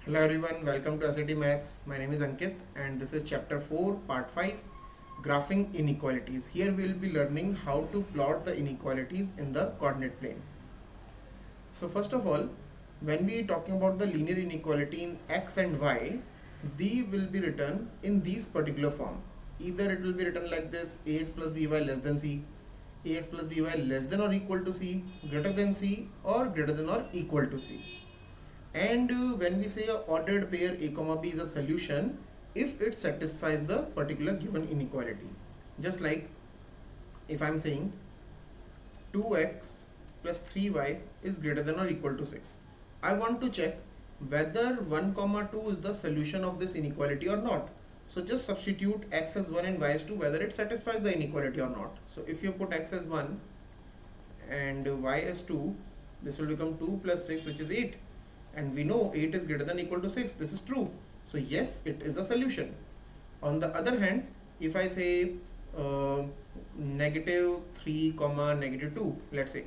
Hello everyone, welcome to SAT Maths. My name is Ankit and this is chapter 4, part 5, graphing inequalities. Here we will be learning how to plot the inequalities in the coordinate plane. So first of all, when we are talking about the linear inequality in x and y, they will be written in these particular form. Either it will be written like this: ax plus by less than c, ax plus by less than or equal to c, greater than c, or greater than or equal to c. And when we say a ordered pair a comma b is a solution if it satisfies the particular given inequality. Just like if I'm saying 2x plus 3y is greater than or equal to 6, I want to check whether 1 comma 2 is the solution of this inequality or not. So just substitute x as 1 and y as 2 whether it satisfies the inequality or not. So if you put x as 1 and y as 2, this will become 2 plus 6, which is 8, and we know 8 is greater than or equal to 6. This is true, so yes, it is a solution. On the other hand, if I say negative 3 comma negative 2, let's say,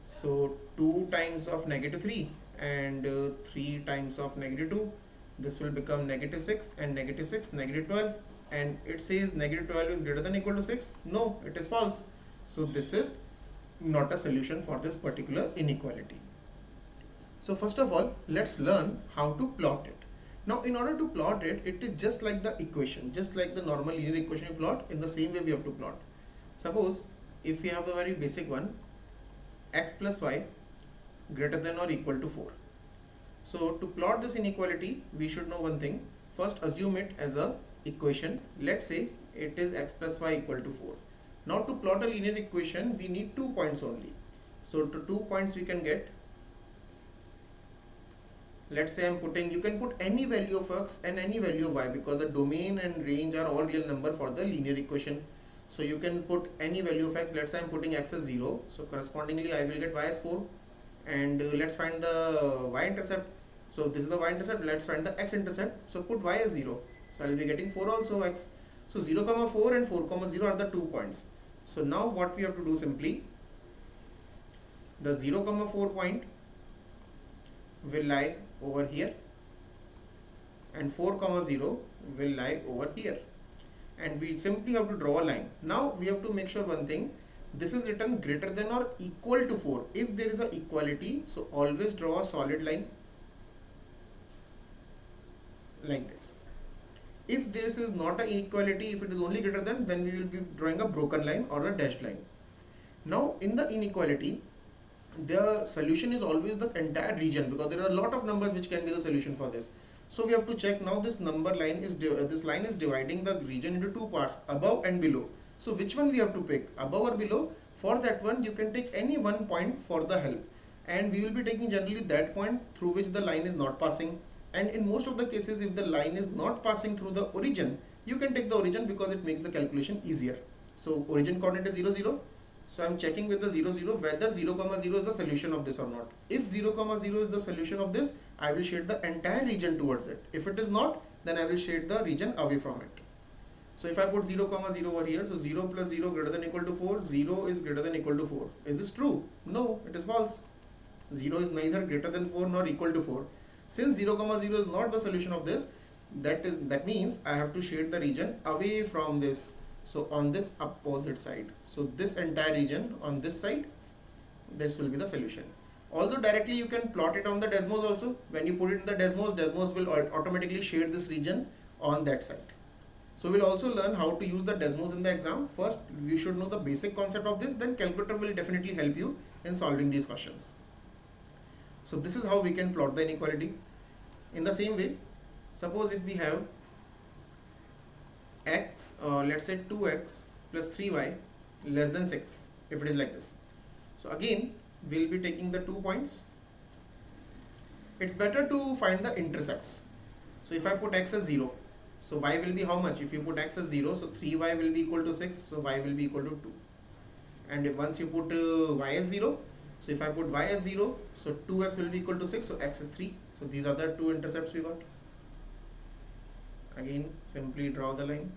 so 2 times of negative 3 and 3 times of negative 2, this will become negative 6, and negative 6 negative 12, and it says negative 12 is greater than or equal to 6. No, it is false. So this is not a solution for this particular inequality. So first of all, let's learn how to plot it. Now in order to plot it, it is just like the equation, just like the normal linear equation you plot. In the same way we have to plot. Suppose if we have a very basic one, x plus y greater than or equal to 4. So to plot this inequality, we should know one thing. First assume it as a equation. Let's say it is x plus y equal to 4. Now to plot a linear equation, we need 2 points only. So to 2 points we can get, let's say I'm putting, you can put any value of x and any value of y because the domain and range are all real number for the linear equation. So you can put any value of x. Let's say I'm putting x as 0, so correspondingly I will get y as 4, and let's find the y-intercept. So this is the y-intercept, let's find the x-intercept. So put y as 0, so I will be getting 4 also x. So 0 comma 4 and 4 comma 0 are the 2 points. So now what we have to do, simply the 0 comma 4 point will lie over here and 4 comma 0 will lie over here, and we simply have to draw a line. Now we have to make sure one thing, this is written greater than or equal to 4. If there is a equality, so always draw a solid line like this. If this is not an equality, if it is only greater than, then we will be drawing a broken line or a dashed line. Now in the inequality, the solution is always the entire region because there are a lot of numbers which can be the solution for this. So we have to check now, this number line is this line is dividing the region into 2 parts, above and below. So which one we have to pick, above or below? For that one you can take any one point for the help, and we will be taking generally that point through which the line is not passing. And in most of the cases, if the line is not passing through the origin, you can take the origin because it makes the calculation easier. So origin coordinate is 0 0. So I am checking with the 0 0 whether 0 comma 0 is the solution of this or not. If 0 comma 0 is the solution of this, I will shade the entire region towards it. If it is not, then I will shade the region away from it. So if I put 0 comma 0 over here, so 0 plus 0 greater than equal to 4, 0 is greater than equal to 4. Is this true? No, it is false. 0 is neither greater than 4 nor equal to 4. Since 0 comma 0 is not the solution of this, that means I have to shade the region away from this. So on this opposite side, so this entire region on this side, this will be the solution. Although directly you can plot it on the Desmos also. When you put it in the Desmos will automatically shade this region on that side. So we'll also learn how to use the Desmos in the exam. First we should know the basic concept of this, then calculator will definitely help you in solving these questions. So this is how we can plot the inequality. In the same way, suppose if we have x, let's say 2x plus 3y less than 6, if it is like this. So again we'll be taking the 2 points. It's better to find the intercepts. So if I put x as 0, so y will be how much? If you put x as 0, so 3y will be equal to 6, so y will be equal to 2. And if once you put y as 0, so if I put y as 0, so 2x will be equal to 6, so x is 3. So these are the 2 intercepts we got. Again simply draw the line.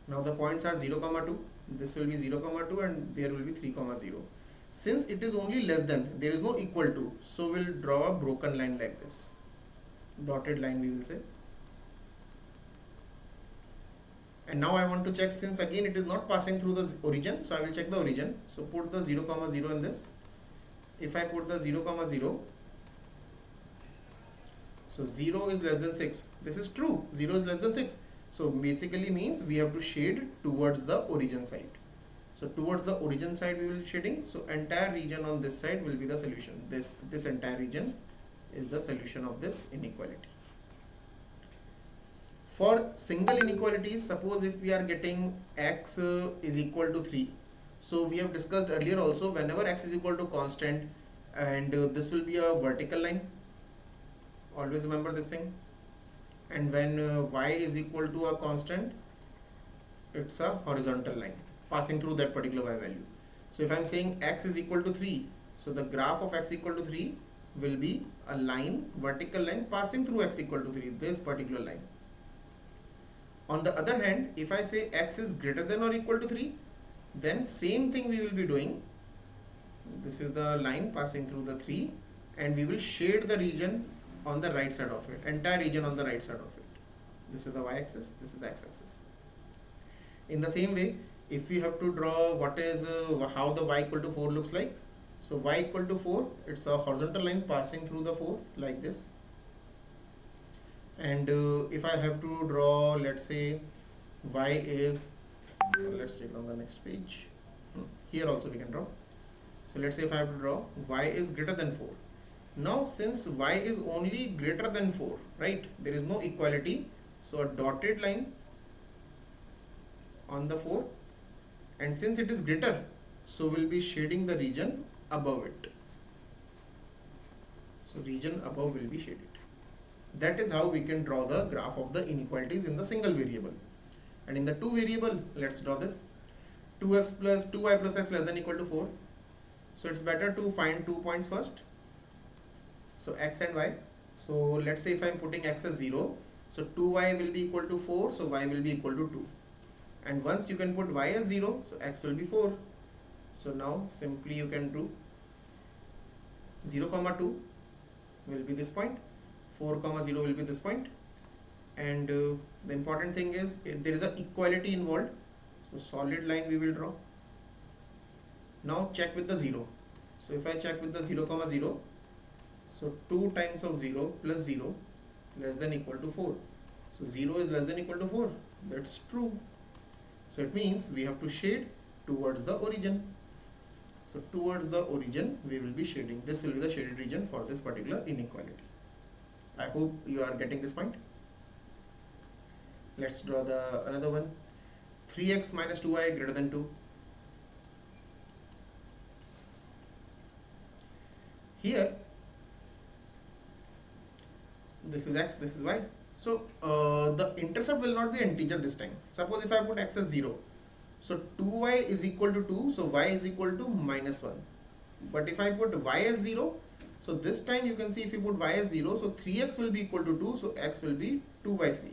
Now the points are 0 comma 2, this will be 0 comma 2, and there will be 3 comma 0. Since it is only less than, there is no equal to, so we'll draw a broken line like this, dotted line we will say. And now I want to check, since again it is not passing through the origin, so I will check the origin. So put the 0, 0 in this. If I put the 0, 0, so 0 is less than 6. This is true, 0 is less than 6. So basically means we have to shade towards the origin side. So towards the origin side we will be shading. So entire region on this side will be the solution. This entire region is the solution of this inequality. For single inequalities, suppose if we are getting x is equal to 3. So we have discussed earlier also, whenever x is equal to constant, and this will be a vertical line. Always remember this thing. And when y is equal to a constant, it's a horizontal line passing through that particular y value. So if I'm saying x is equal to 3, so the graph of x equal to 3 will be a line, vertical line passing through x equal to 3, this particular line. On the other hand, if I say x is greater than or equal to 3, then same thing we will be doing. This is the line passing through the 3, and we will shade the region on the right side of it, entire region on the right side of it. This is the y-axis, this is the x-axis. In the same way, if we have to draw what is how the y equal to 4 looks like, so y equal to 4, it's a horizontal line passing through the 4 like this. And if I have to draw, let's say y is, let's take it on the next page. Here also we can draw. So let's say if I have to draw y is greater than 4. Now since y is only greater than 4, right, there is no equality, so a dotted line on the 4, and since it is greater, so we'll be shading the region above it. So region above will be shaded. That is how we can draw the graph of the inequalities in the single variable. And in the two variable, let's draw this. 2x plus 2y plus x less than equal to 4. So it's better to find 2 points first. So x and y. So let's say if I'm putting x as 0, so 2y will be equal to 4, so y will be equal to 2. And once you can put y as 0, so x will be 4. So now simply you can do 0, 2 will be this point, 4, 0 will be this point. And the important thing is there is an equality involved. So solid line we will draw. Now check with the 0. So if I check with the 0, 0, so 2 times of 0 plus 0 less than equal to 4. So 0 is less than equal to 4. That's true. So it means we have to shade towards the origin. So towards the origin we will be shading. This will be the shaded region for this particular inequality. I hope you are getting this point. Let's draw the another one. 3x minus 2y greater than 2. Here this is x, this is y. So the intercept will not be integer this time. Suppose if I put x as 0, so 2y is equal to 2, so y is equal to minus 1. But if I put y as 0, so this time you can see if you put y as 0, so 3x will be equal to 2, so x will be 2 by 3.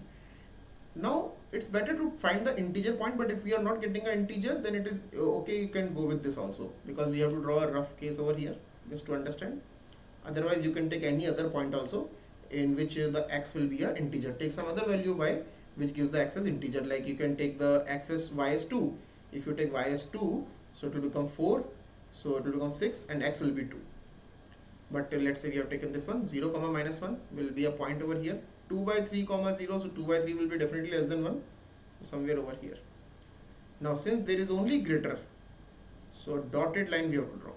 Now it's better to find the integer point, but if we are not getting an integer, then it is okay, you can go with this also, because we have to draw a rough case over here just to understand. Otherwise you can take any other point also in which the x will be an integer. Take some other value y which gives the x as integer, like you can take the x as y as 2. If you take y as 2, so it will become 4, so it will become 6, and x will be 2. But let's say we have taken this one, 0, minus 1 will be a point over here. 2 by 3, 0, so 2 by 3 will be definitely less than 1, so somewhere over here. Now since there is only greater, so dotted line we have to draw.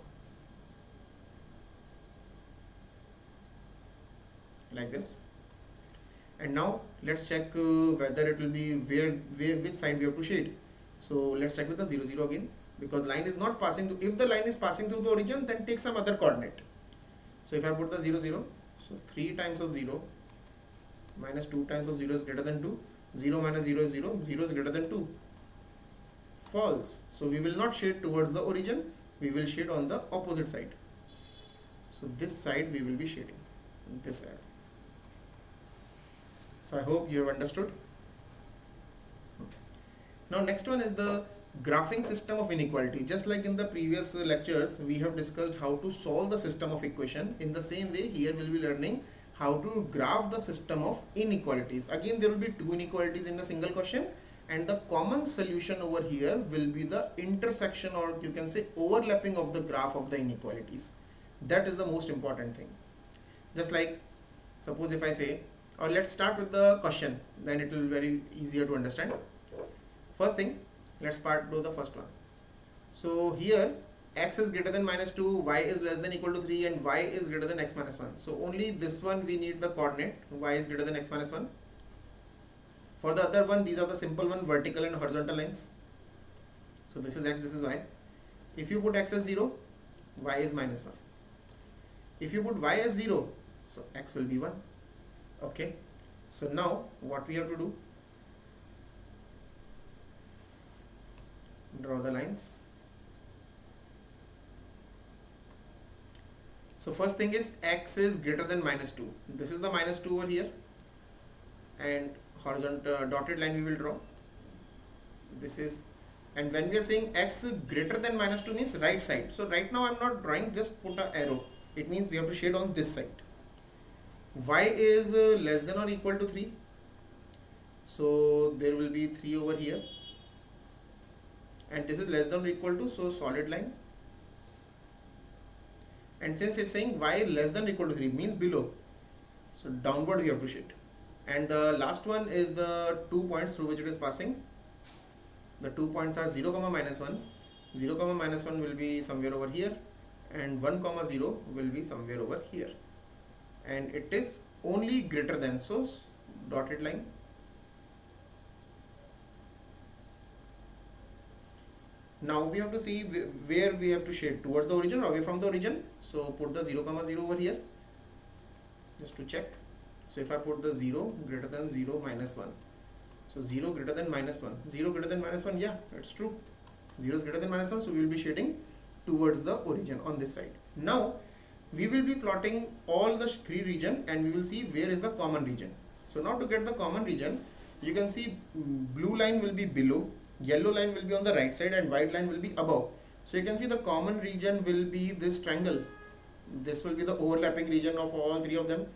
Like this. And now let's check whether it will be which side we have to shade. So let's check with the 0, 0 again, because line is not passing through. If the line is passing through the origin, then take some other coordinate. So if I put the 0, 0, so 3 times of 0 minus 2 times of 0 is greater than 2. 0 minus 0 is 0. 0 is greater than 2. False. So we will not shade towards the origin. We will shade on the opposite side. So this side we will be shading. This side. So I hope you have understood. Now next one is the Graphing system of inequality. Just like in the previous lectures, we have discussed how to solve the system of equation. In the same way, here we'll be learning how to graph the system of inequalities. Again, there will be two inequalities in a single question, and the common solution over here will be the intersection, or you can say overlapping of the graph of the inequalities. That is the most important thing. Just like, suppose if I say, or let's start with the question, then it will be very easier to understand. First thing, let's do the first one. So here x is greater than minus 2, y is less than equal to 3, and y is greater than x minus 1. So only this one we need the coordinate, y is greater than x minus 1. For the other one, these are the simple one, vertical and horizontal lines. So this is x, this is y. If you put x as 0, y is minus 1. If you put y as 0, so x will be 1. Okay. So now what we have to do? Draw the lines. So first thing is x is greater than minus 2. This is the minus 2 over here, and horizontal dotted line we will draw. This is, and when we are saying x greater than minus 2 means right side. So right now I am not drawing, just put an arrow. It means we have to shade on this side. Y is less than or equal to 3. So there will be 3 over here. And this is less than or equal to, so solid line. And since it's saying y less than or equal to 3 means below, so downward we have to shade. And the last one is the 2 points through which it is passing. The 2 points are 0 comma minus 1. 0 comma minus 1 will be somewhere over here, and 1 comma 0 will be somewhere over here. And it is only greater than, so dotted line. Now we have to see where we have to shade, towards the origin or away from the origin. So put the 0 comma 0 over here just to check. So if I put the 0 greater than 0 minus 1, so 0 greater than minus 1, 0 greater than minus 1, yeah, it's true, 0 is greater than minus 1, so we will be shading towards the origin on this side. Now we will be plotting all the three regions, and we will see where is the common region. So now to get the common region, you can see blue line will be below, yellow line will be on the right side, and white line will be above. So you can see the common region will be this triangle. This will be the overlapping region of all three of them.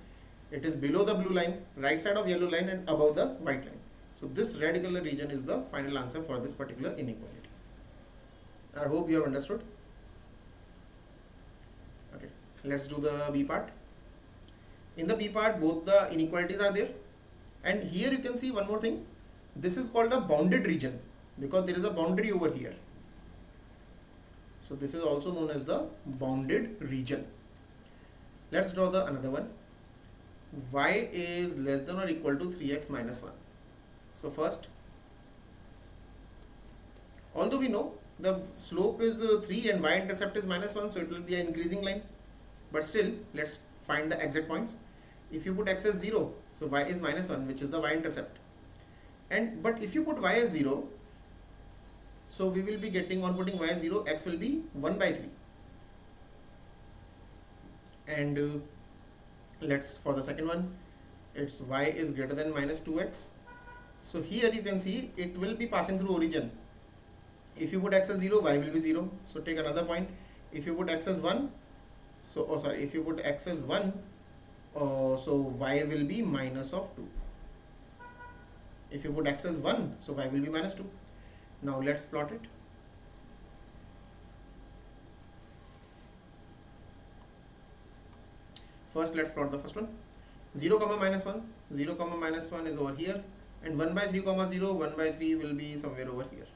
It is below the blue line, right side of yellow line, and above the white line. So this red color region is the final answer for this particular inequality. I hope you have understood. Okay, let's do the B part. In the B part, both the inequalities are there, and here you can see one more thing. This is called a bounded region because there is a boundary over here. So this is also known as the bounded region. Let's draw the another one. Y is less than or equal to 3x minus 1. So first, although we know the slope is 3 and y-intercept is minus 1, so it will be an increasing line. But still, let's find the exact points. If you put x as 0, so y is minus 1, which is the y-intercept. But if you put y as 0, so we will be getting, on putting y as 0, x will be 1 by 3. And let's, for the second one, it's y is greater than minus 2x. So here you can see it will be passing through origin. If you put x as 0, y will be 0. So take another point. If you put x as 1, so if you put x as 1, so y will be minus of 2. If you put x as 1, so y will be minus 2. Now let's plot it. First let's plot the first one. 0 comma minus 1, 0 comma minus 1 is over here, and 1 by 3 comma 0, 1 by 3 will be somewhere over here.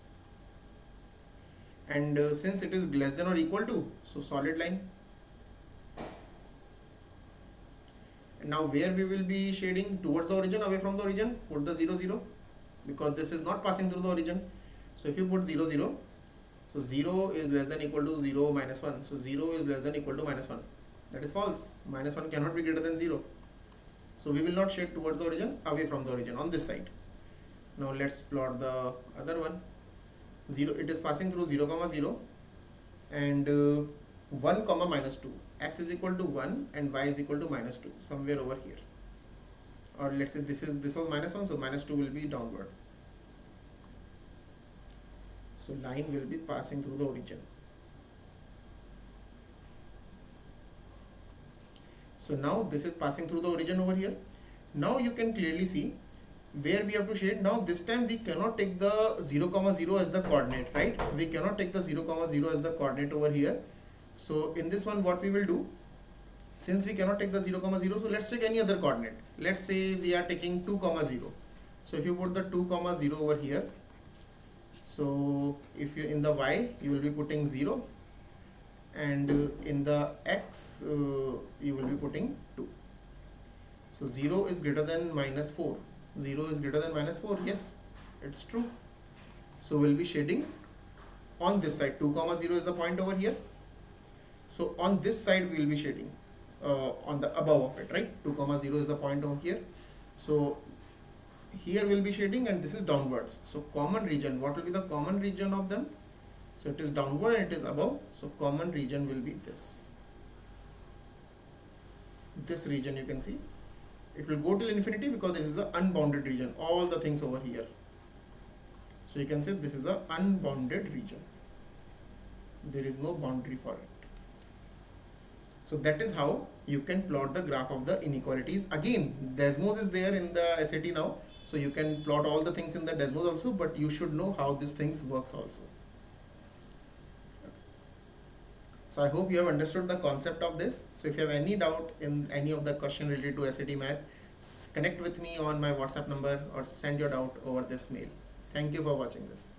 And since it is less than or equal to, so solid line. And now where we will be shading, towards the origin, away from the origin, put the 0 0, because this is not passing through the origin. So if you put 0 0, so 0 is less than equal to 0 minus 1, so 0 is less than equal to minus 1. That is false. Minus 1 cannot be greater than 0. So we will not shade towards the origin, away from the origin on this side. Now let's plot the other one. 0, it is passing through 0 comma 0 and 1 comma minus 2. X is equal to 1 and y is equal to minus 2, somewhere over here. Or let's say this was minus 1, so minus 2 will be downward. So line will be passing through the origin. So now this is passing through the origin over here. Now you can clearly see where we have to shade. Now this time we cannot take the 0, 0 as the coordinate, right? We cannot take the 0, 0 as the coordinate over here. So in this one, what we will do, since we cannot take the 0, 0, so let's take any other coordinate. Let's say we are taking 2, 0. So if you put the 2, 0 over here, so if you in the y you will be putting 0, and in the x you will be putting 2. So 0 is greater than minus 4. 0 is greater than minus 4. Yes, it's true. So we'll be shading on this side. 2, 0 is the point over here. So on this side we will be shading on the above of it, right? 2, 0 is the point over here. So here we'll be shading, and this is downwards. So common region, what will be the common region of them? So it is downward and it is above. So common region will be this. This region you can see. It will go till infinity because this is the unbounded region. All the things over here. So you can say this is the unbounded region. There is no boundary for it. So that is how you can plot the graph of the inequalities. Again, Desmos is there in the SAT now. So you can plot all the things in the Desmos also, but you should know how these things works also. So I hope you have understood the concept of this. So if you have any doubt in any of the question related to SAT math, connect with me on my WhatsApp number or send your doubt over this mail. Thank you for watching this.